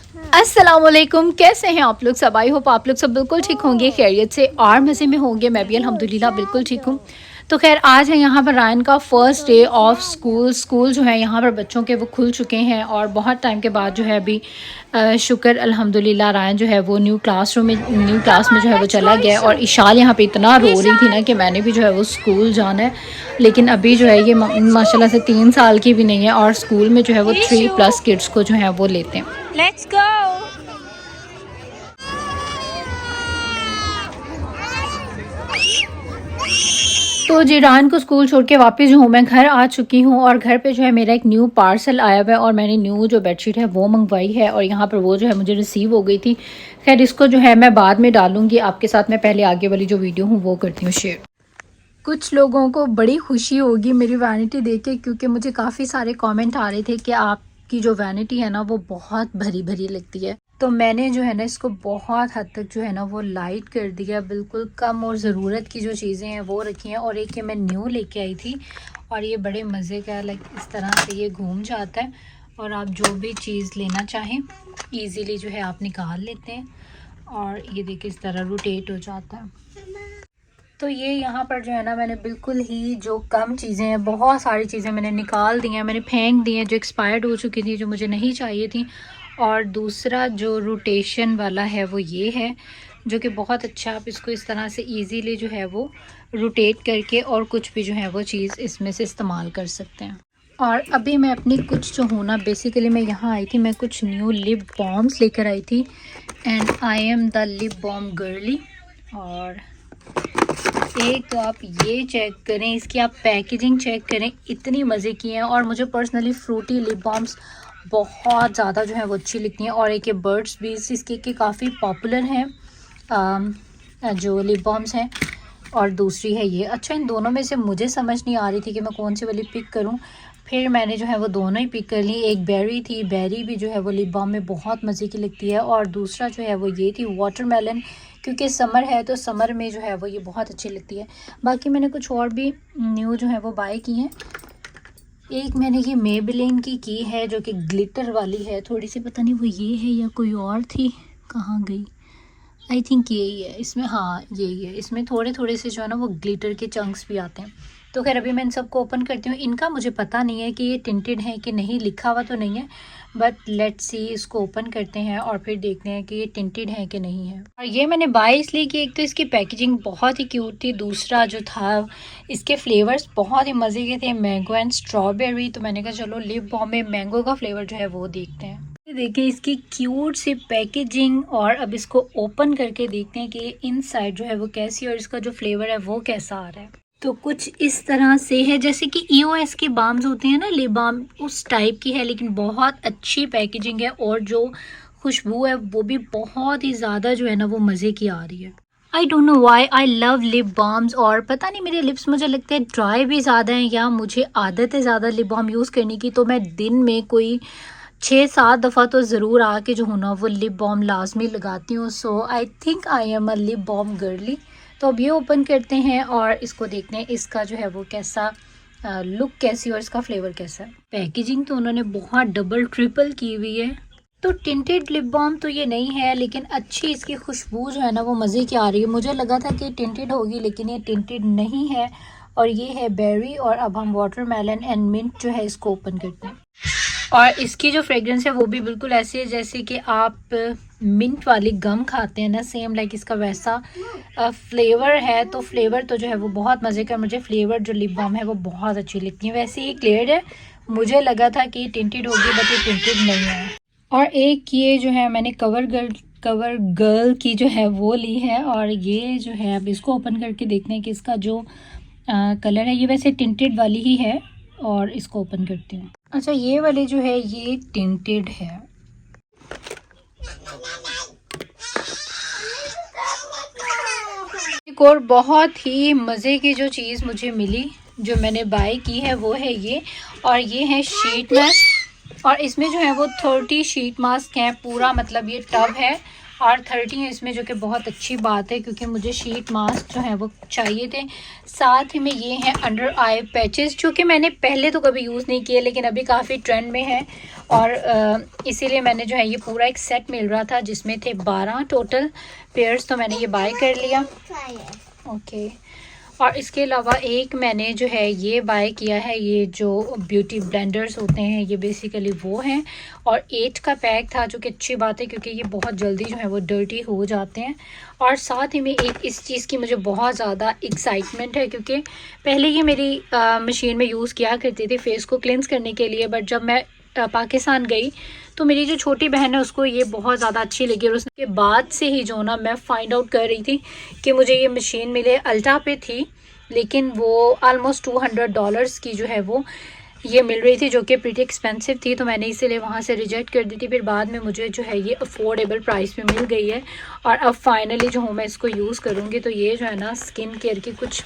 अस्सलामुअलैकुम, कैसे हैं आप लोग सब। आई होप आप लोग सब बिल्कुल ठीक होंगे, खैरियत से और मज़े में होंगे। मैं भी अल्हम्दुलिल्लाह बिल्कुल ठीक हूँ। तो खैर आज है यहाँ पर रायन का फ़र्स्ट डे ऑफ स्कूल जो है यहाँ पर बच्चों के वो खुल चुके हैं और बहुत टाइम के बाद जो है अभी शुक्र अल्हम्दुलिल्लाह रायन जो है वो न्यू क्लास में जो है वो चला गया। और इशाल यहाँ पे इतना रो रही थी ना कि मैंने भी जो है वो स्कूल जाना है, लेकिन अभी जो है ये माशाल्लाह से 3 साल की भी नहीं है और स्कूल में जो है वो 3+ किड्स को जो है वो लेते हैं। Let's go. तो जी रान को स्कूल छोड़ के वापस जो हूँ मैं घर आ चुकी हूँ और घर पे जो है मेरा एक न्यू पार्सल आया हुआ है और मैंने न्यू जो बेडशीट है वो मंगवाई है और यहाँ पर वो जो है मुझे रिसीव हो गई थी। खैर इसको जो है मैं बाद में डालूंगी आपके साथ। मैं पहले आगे वाली जो वीडियो हूँ वो करती हूँ शेयर। कुछ लोगों को बड़ी खुशी होगी मेरी वैनिटी देख के, क्योंकि मुझे काफ़ी सारे कमेंट आ रहे थे कि आपकी जो वैनिटी है ना वो बहुत भरी भरी लगती है। तो मैंने जो है ना इसको बहुत हद तक जो है ना वो लाइट कर दिया, बिल्कुल कम और ज़रूरत की जो चीज़ें हैं वो रखी हैं। और एक ये मैं न्यू लेके आई थी और ये बड़े मज़े का लाइक इस तरह से ये घूम जाता है और आप जो भी चीज़ लेना चाहें ईज़िली जो है आप निकाल लेते हैं और ये देखिए इस तरह रोटेट हो जाता है। तो ये यहाँ पर जो है ना मैंने बिल्कुल ही जो कम चीज़ें हैं, बहुत सारी चीज़ें मैंने निकाल दी हैं, मैंने फेंक दी हैं जो एक्सपायर्ड हो चुकी थी, जो मुझे नहीं चाहिए थी। और दूसरा जो रोटेशन वाला है वो ये है जो कि बहुत अच्छा, आप इसको इस तरह से इजीली जो है वो रोटेट करके और कुछ भी जो है वो चीज़ इसमें से इस्तेमाल कर सकते हैं। और अभी मैं अपनी कुछ जो हूँ ना बेसिकली मैं यहाँ आई थी, मैं कुछ न्यू लिप बाम्स लेकर आई थी and I am the lip balm girly. और एक तो आप ये चेक करें, इसकी आप पैकेजिंग चेक करें, इतनी मज़े की हैं। और मुझे पर्सनली फ्रूटी लिप बाम्स बहुत ज़्यादा जो है वो अच्छी लगती हैं। और एक ये बर्ड्स बीज इसके के काफ़ी पॉपुलर हैं जो लिप बाम्स हैं। और दूसरी है ये। अच्छा, इन दोनों में से मुझे समझ नहीं आ रही थी कि मैं कौन सी वाली पिक करूं, फिर मैंने जो है वो दोनों ही पिक कर ली। एक बेरी थी, बेरी भी जो है वो लिप बाम में बहुत मज़े की लगती है। और दूसरा जो है वो ये थी वाटरमेलन, क्योंकि समर है तो समर में जो है वो ये बहुत अच्छी लगती है। बाकी मैंने कुछ और भी न्यू जो है वो बाय की हैं। एक मैंने ये मेबेलिन की है जो कि ग्लिटर वाली है थोड़ी सी, पता नहीं वो ये है या कोई और थी, कहाँ गई। आई थिंक यही है इसमें, हाँ यही है। इसमें थोड़े थोड़े से जो है ना वो ग्लिटर के चंक्स भी आते हैं। तो खैर अभी मैं इन सबको ओपन करती हूँ। इनका मुझे पता नहीं है कि ये टिंटेड है कि नहीं, लिखा हुआ तो नहीं है, बट लेट्स सी, इसको ओपन करते हैं और फिर देखते हैं कि ये टिंटेड है कि नहीं है। और ये मैंने बाय इसलिए कि एक तो इसकी पैकेजिंग बहुत ही क्यूट थी, दूसरा जो था इसके फ्लेवर्स बहुत ही मज़े के थे, मैंगो एंड स्ट्रॉबेरी। तो मैंने कहा चलो लिप बाम में मैंगो का फ्लेवर जो है वो देखते हैं। देखिए इसकी क्यूट सी पैकेजिंग और अब इसको ओपन करके देखते हैं कि इनसाइड जो है वो कैसी और इसका जो फ्लेवर है वो कैसा आ रहा है। तो कुछ इस तरह से है जैसे कि EOS के बाम्स होते हैं ना, लिप बाम, उस टाइप की है, लेकिन बहुत अच्छी पैकेजिंग है और जो खुशबू है वो भी बहुत ही ज़्यादा जो है ना वो मज़े की आ रही है। I don't know why I love lip balms. और पता नहीं मेरे लिप्स मुझे लगते हैं ड्राई भी ज़्यादा हैं या मुझे आदत है ज़्यादा लिप बाम यूज़ करने की, तो मैं दिन में कोई 6-7 दफ़ा तो ज़रूर आके जो हूँ ना वो लिप बाम लाजमी लगाती हूँ। So I think I am a lip balm girly. तो अब ये ओपन करते हैं और इसको देखते हैं इसका जो है वो कैसा लुक कैसी और इसका फ्लेवर कैसा है। पैकेजिंग तो उन्होंने बहुत डबल ट्रिपल की हुई है। तो टिंटेड लिप बाम तो ये नहीं है, लेकिन अच्छी इसकी खुशबू जो है ना वो मज़े की आ रही है। मुझे लगा था कि टिंटेड होगी, लेकिन ये टिंटेड नहीं है। और ये है बेरी। और अब हम वाटरमेलन एंड मिंट जो है इसको ओपन करते हैं। और इसकी जो फ्रेग्रेंस है वो भी बिल्कुल ऐसी है जैसे कि आप मिंट वाली गम खाते हैं ना, सेम लाइक इसका वैसा फ्लेवर है। तो फ्लेवर तो जो है वो बहुत मज़े का, मुझे फ्लेवर जो लिप बाम है वो बहुत अच्छी लगती है। वैसे ये क्लियर है, मुझे लगा था कि टिंटेड होगी बट ये टिंटेड नहीं है। और एक ये जो है मैंने कवर गर्ल की जो है वो ली है। और ये जो है अब इसको ओपन करके देखते हैं कि इसका जो कलर है, ये वैसे टिंटेड वाली ही है। और इसको ओपन करती हूँ। अच्छा, ये वाली जो है ये टिंटेड है। एक और बहुत ही मज़े की जो चीज़ मुझे मिली जो मैंने बाय की है वो है ये। और ये है शीट मास्क। और इसमें जो है वो 30 शीट मास्क हैं पूरा, मतलब ये टब है और 30 है इसमें, जो कि बहुत अच्छी बात है क्योंकि मुझे शीट मास्क जो है वो चाहिए थे। साथ ही में ये हैं अंडर आई पैचेस, जो कि मैंने पहले तो कभी यूज़ नहीं किए लेकिन अभी काफ़ी ट्रेंड में है, और इसीलिए मैंने जो है ये पूरा एक सेट मिल रहा था जिसमें थे 12 टोटल पेयर्स, तो मैंने ये बाय कर लिया। ओके। और इसके अलावा एक मैंने जो है ये बाय किया है, ये जो ब्यूटी ब्लेंडर्स होते हैं ये बेसिकली वो हैं, और 8 का पैक था, जो कि अच्छी बात है क्योंकि ये बहुत जल्दी जो है वो डर्टी हो जाते हैं। और साथ ही में एक इस चीज़ की मुझे बहुत ज़्यादा एक्साइटमेंट है, क्योंकि पहले ये मेरी मशीन में यूज़ किया करती थी फेस को क्लेंस करने के लिए, बट जब मैं पाकिस्तान गई तो मेरी जो छोटी बहन है उसको ये बहुत ज़्यादा अच्छी लगी, और उसके बाद से ही जो ना मैं फ़ाइंड आउट कर रही थी कि मुझे ये मशीन मिले। अल्टा पे थी लेकिन वो ऑलमोस्ट $200 की जो है वो ये मिल रही थी, जो कि प्रीटी एक्सपेंसिव थी, तो मैंने इसीलिए वहाँ से रिजेक्ट कर दी थी। फिर बाद में मुझे जो है ये अफोर्डेबल प्राइस में मिल गई है, और अब फाइनली जो हूँ मैं इसको यूज़ करूँगी। तो ये जो है ना स्किन केयर की कुछ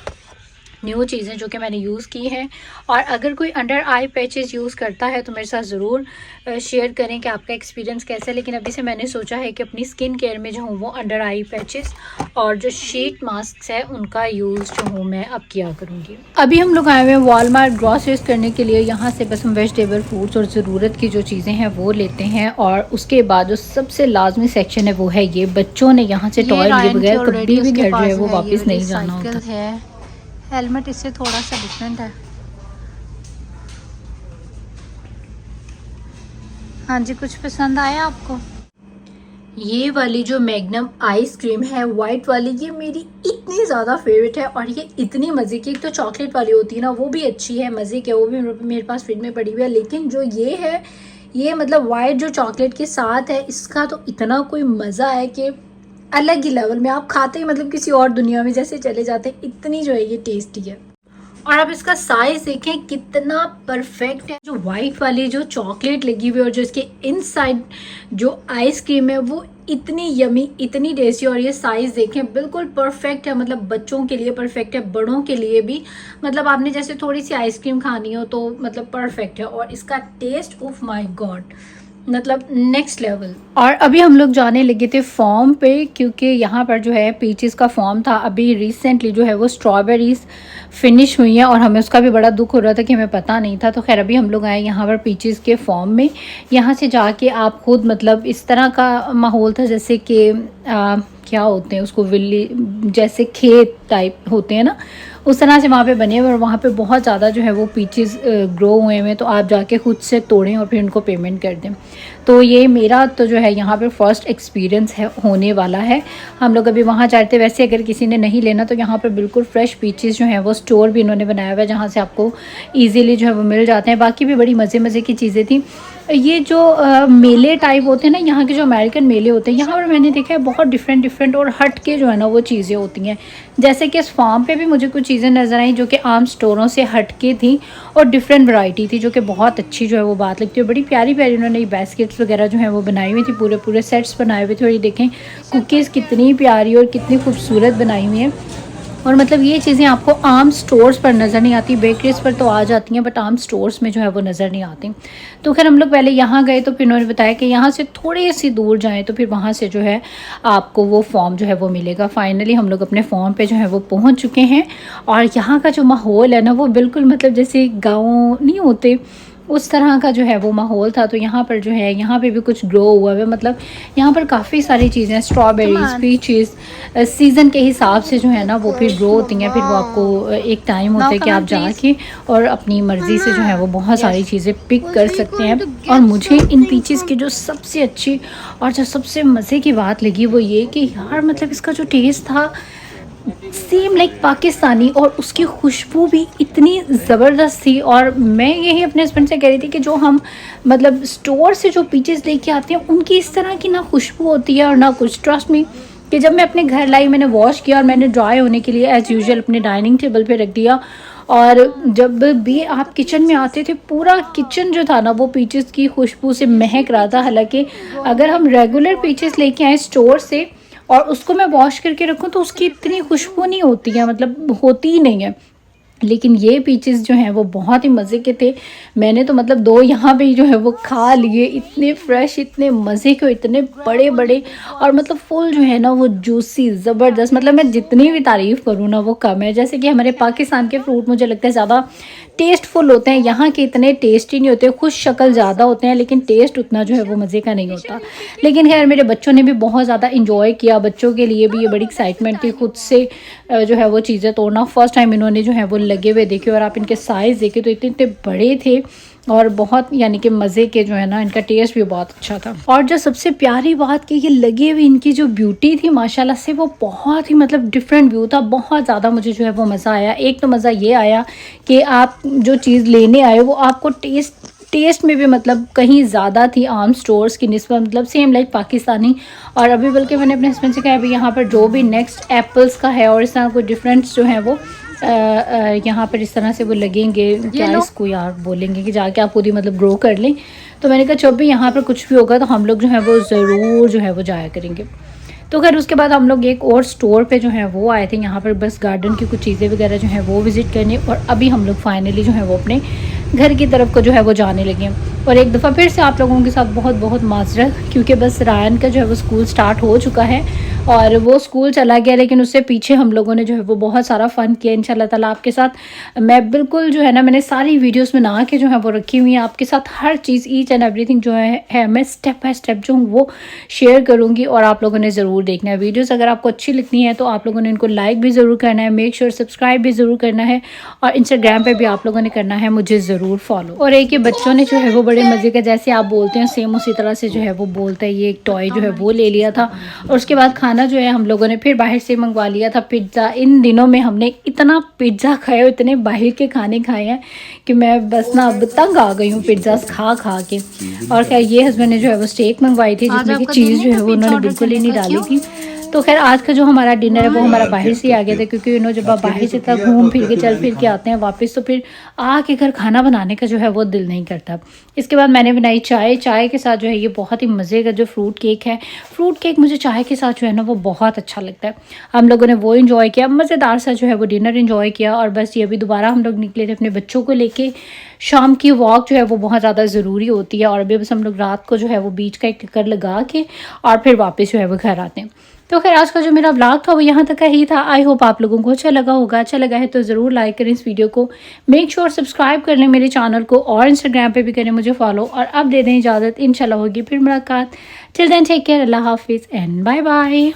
न्यू चीज़ें जो कि मैंने यूज़ की हैं, और अगर कोई अंडर आई पैचेस यूज़ करता है तो मेरे साथ ज़रूर शेयर करें कि आपका एक्सपीरियंस कैसा है। लेकिन अभी से मैंने सोचा है कि अपनी स्किन केयर में जो हूँ वो अंडर आई पैचेस और जो शीट मास्क है उनका यूज़ जो हूँ मैं अब किया करूँगी। अभी हम लोग आए हुए हैं वॉलमार्ट ग्रॉसरीज करने के लिए। यहाँ से बस हम वेजिटेबल फ्रूट्स और ज़रूरत की जो चीज़ें हैं वो लेते हैं, और उसके बाद जो सबसे लाजमी सेक्शन है वो है ये। बच्चों ने यहाँ से टॉय लिए बगैर कभी भी घर जो है वो वापस नहीं जाना होता है। हेलमेट इससे थोड़ा सा डिफरेंट है। हाँ जी, कुछ पसंद आया आपको? ये वाली जो मैग्नम आइसक्रीम है वाइट वाली, ये मेरी इतनी ज़्यादा फेवरेट है, और ये इतनी मज़े की। एक तो चॉकलेट वाली होती है ना वो भी अच्छी है, मज़े की, वो भी मेरे पास फ्रिज में पड़ी हुई है। लेकिन जो ये है ये मतलब वाइट जो चॉकलेट के साथ है, इसका तो इतना कोई मज़ा है कि अलग ही लेवल में। आप खाते ही मतलब किसी और दुनिया में जैसे चले जाते हैं, इतनी जो है ये टेस्टी है। और आप इसका साइज देखें कितना परफेक्ट है। जो वाइट वाली जो चॉकलेट लगी हुई है और जो इसके इनसाइड जो आइसक्रीम है वो इतनी यमी, इतनी टेस्टी, और ये साइज देखें बिल्कुल परफेक्ट है। मतलब बच्चों के लिए परफेक्ट है, बड़ों के लिए भी। मतलब आपने जैसे थोड़ी सी आइसक्रीम खानी हो तो मतलब परफेक्ट है। और इसका टेस्ट ऑफ माय गॉड मतलब नेक्स्ट लेवल। और अभी हम लोग जाने लगे थे फॉर्म पे, क्योंकि यहाँ पर जो है पीचेस का फॉर्म था। अभी रिसेंटली जो है वो स्ट्रॉबेरीज फिनिश हुई हैं, और हमें उसका भी बड़ा दुख हो रहा था कि हमें पता नहीं था। तो खैर अभी हम लोग आए यहाँ पर पीचेस के फॉर्म में। यहाँ से जाके आप खुद मतलब इस तरह का माहौल था जैसे कि क्या होते हैं उसको, विल्ली जैसे खेत टाइप होते हैं ना, उस तरह से वहाँ पे बने हुए। और वहाँ पे बहुत ज़्यादा जो है वो पीचेस ग्रो हुए हैं, तो आप जाके खुद से तोड़ें और फिर उनको पेमेंट कर दें। तो ये मेरा तो जो है यहाँ पे फर्स्ट एक्सपीरियंस है होने वाला है। हम लोग अभी वहाँ जाते, वैसे अगर किसी ने नहीं लेना तो यहाँ पर बिल्कुल फ्रेश पीचेस जो हैं वो स्टोर भी इन्होंने बनाया हुआ है, जहाँ से आपको ईज़िली जो है वो मिल जाते हैं। बाकी भी बड़ी मज़े की चीज़ें थी। ये जो मेले टाइप होते हैं ना, यहाँ के जो अमेरिकन मेले होते हैं, यहाँ पर मैंने देखा है बहुत डिफरेंट और हट के जो है ना वो चीज़ें होती हैं। जैसे कि इस फार्म पे भी मुझे कुछ चीज़ें नज़र आई जो कि आम स्टोरों से हट के थी और डिफरेंट वैरायटी थी, जो कि बहुत अच्छी जो है वो बात लगती है। बड़ी प्यारी प्यारी उन्होंने ये बास्केट्स वगैरह जो है वो बनाई हुई थी, पूरे सेट्स बनाए हुए थे। और ये देखें कुकीज़ कितनी प्यारी और कितनी खूबसूरत बनाई हुई हैं। और मतलब ये चीज़ें आपको आम स्टोर्स पर नज़र नहीं आती, बेकरीज पर तो आ जाती हैं, बट आम स्टोर्स में जो है वो नज़र नहीं आती। तो खैर हम लोग पहले यहाँ गए, तो फिर उन्होंने बताया कि यहाँ से थोड़ी सी दूर जाएं तो फिर वहाँ से जो है आपको वो फॉर्म जो है वो मिलेगा। फाइनली हम लोग अपने फॉर्म पे जो है वो पहुँच चुके हैं। और यहाँ का जो माहौल है ना वो बिल्कुल मतलब जैसे गाँव नहीं होते उस तरह का जो है वो माहौल था। तो यहाँ पर जो है यहाँ पे भी कुछ ग्रो हुआ है, मतलब यहाँ पर काफ़ी सारी चीज़ें, स्ट्रॉबेरीज, पीचेस सीज़न के हिसाब से जो है ना वो फिर ग्रो होती हैं। फिर वो आपको एक टाइम होता है कि आप जाके और अपनी मर्ज़ी से जो है वो बहुत सारी चीज़ें पिक कर सकते हैं। और मुझे इन पीचेस की जो सबसे अच्छी और जो सबसे मज़े की बात लगी वो ये कि यार मतलब इसका जो टेस्ट था सेम लाइक पाकिस्तानी, और उसकी खुशबू भी इतनी ज़बरदस्त थी। और मैं यही अपने हस्बैंड से कह रही थी कि जो हम मतलब स्टोर से जो पीचेस लेके आते हैं उनकी इस तरह की ना खुशबू होती है और ना कुछ। ट्रस्ट मी कि जब मैं अपने घर लाई, मैंने वॉश किया और मैंने ड्राई होने के लिए एज़ यूजुअल अपने डाइनिंग टेबल पे रख दिया, और जब भी आप किचन में आते थे पूरा किचन जो था ना वो पीचेस की खुशबू से महक रहा था। हालांकि अगर हम रेगुलर पीचेस लेके आए स्टोर से और उसको मैं वॉश करके रखूँ तो उसकी इतनी खुशबू नहीं होती है, मतलब होती ही नहीं है। लेकिन ये पीचेस जो हैं वो बहुत ही मज़े के थे। मैंने तो मतलब 2 यहाँ पे ही जो है वो खा लिए। इतने फ्रेश, इतने मज़े के, इतने बड़े बड़े और मतलब फुल जो है ना वो जूसी ज़बरदस्त। मतलब मैं जितनी भी तारीफ़ करूँ ना वो कम है। जैसे कि हमारे पाकिस्तान के फ्रूट मुझे लगता है ज़्यादा टेस्टफुल होते हैं, यहाँ के इतने टेस्टी नहीं होते। खुश शक्ल ज़्यादा होते हैं लेकिन टेस्ट उतना जो है वो मज़े का नहीं होता। लेकिन खैर मेरे बच्चों ने भी बहुत ज़्यादा इंजॉय किया। बच्चों के लिए भी ये बड़ी एक्साइटमेंट थी खुद से जो है वो चीज़ें तोड़ना। फर्स्ट टाइम इन्होंने जो है वो लगे हुए देखे और आप इनके साइज़ देखे तो इतने इतने बड़े थे और बहुत यानी कि मज़े के जो है ना, इनका टेस्ट भी बहुत अच्छा था। और जो सबसे प्यारी बात कि ये लगे हुए इनकी जो ब्यूटी थी माशाल्लाह से, वो बहुत ही मतलब डिफरेंट व्यू था। बहुत ज़्यादा मुझे जो है वो मज़ा आया। एक तो मज़ा ये आया कि आप जो चीज़ लेने आए वो आपको टेस्ट में भी मतलब कहीं ज़्यादा थी आम स्टोर्स की निस्बत, मतलब सेम लाइक पाकिस्तानी। और अभी बल्कि मैंने अपने हस्बैंड से कहा अभी यहाँ पर जो भी नेक्स्ट एप्पल्स का है और इस तरह कोई डिफरेंट्स जो है वो यहाँ पर इस तरह से वो लगेंगे, क्या इसको यार बोलेंगे कि जाके आप खुद ही मतलब ग्रो कर लें। तो मैंने कहा जब भी यहाँ पर कुछ भी होगा तो हम लोग जो है वो ज़रूर जो है वो जाया करेंगे। तो खैर उसके बाद हम लोग एक और स्टोर पे जो है वो आए थे यहाँ पर बस गार्डन की कुछ चीज़ें वगैरह जो है वो विज़िट करने। और अभी हम लोग फाइनली जो है वो अपने घर की तरफ को जो है वो जाने लगे। और एक दफ़ा फिर से आप लोगों के साथ बहुत बहुत माजरत, क्योंकि बस रायन का जो है वो स्कूल स्टार्ट हो चुका है और वो स्कूल चला गया। लेकिन उससे पीछे हम लोगों ने जो है वो बहुत सारा फ़न किया। इंशाल्लाह ताला आपके साथ मैं बिल्कुल जो है ना, मैंने सारी वीडियोस में ना के जो है वो रखी हुई हैं आपके साथ। हर चीज़ ईच एंड एवरीथिंग जो है मैं स्टेप बाय स्टेप जो हूँ वो शेयर करूँगी और आप लोगों ने ज़रूर देखना है वीडियोज़। अगर आपको अच्छी लगती हैं तो आप लोगों ने इनको लाइक भी ज़रूर करना है, मेक श्योर सब्सक्राइब भी ज़रूर करना है और इंस्टाग्राम पर भी आप लोगों ने करना है मुझे ज़रूर फॉलो। और एक ये बच्चों ने जो है वो बड़े मज़े का, जैसे आप बोलते हैं सेम उसी तरह से जो है वो बोलता है। ये एक टॉय जो है वो ले लिया था और उसके बाद खाना जो है हम लोगों ने फिर बाहर से मंगवा लिया था, पिज़्ज़ा। इन दिनों में हमने इतना पिज़्ज़ा खाया, इतने बाहर के खाने खाए हैं कि मैं बस ना अब तंग आ गई हूँ पिज़्ज़ा खा खा के। और खैर ये हस्बैंड ने जो है वो स्टेक मंगवाई थी जिसमें कि चीज़ जो है वो उन्होंने बिल्कुल ही नहीं डाली थी। तो खैर आज का जो हमारा डिनर है वो हमारा बाहर से ही आ गया था, क्योंकि इन्होंने जब आप बाहर से तक घूम फिर के चल फिर के आते हैं वापस तो फिर आके घर खाना बनाने का जो है वो दिल नहीं करता। इसके बाद मैंने बनाई चाय के साथ जो है ये बहुत ही मज़े का जो फ्रूट केक है। फ्रूट केक मुझे चाय के साथ जो है ना वो बहुत अच्छा लगता है। हम लोगों ने वो इन्जॉय किया, मज़ेदार सा जो है वो डिनर इन्जॉय किया। और बस ये अभी दोबारा हम लोग निकले थे अपने बच्चों को लेके। शाम की वॉक जो है वो बहुत ज़्यादा ज़रूरी होती है और अभी बस हम लोग रात को जो है वो बीच का एक चक्कर लगा के और फिर वापस जो है वो घर आते हैं। तो खैर आज का जो मेरा व्लॉग था वो यहाँ तक का ही था। आई होप आप लोगों को अच्छा लगा होगा। अच्छा लगा है तो ज़रूर लाइक करें इस वीडियो को, मेक श्योर सब्सक्राइब कर लें मेरे चैनल को और इंस्टाग्राम पे भी करें मुझे फॉलो। और अब दे दें इजाज़त, इंशाल्लाह होगी फिर मुलाकात। टिल देन टेक केयर, अल्लाह हाफिज़ एंड बाय बाय।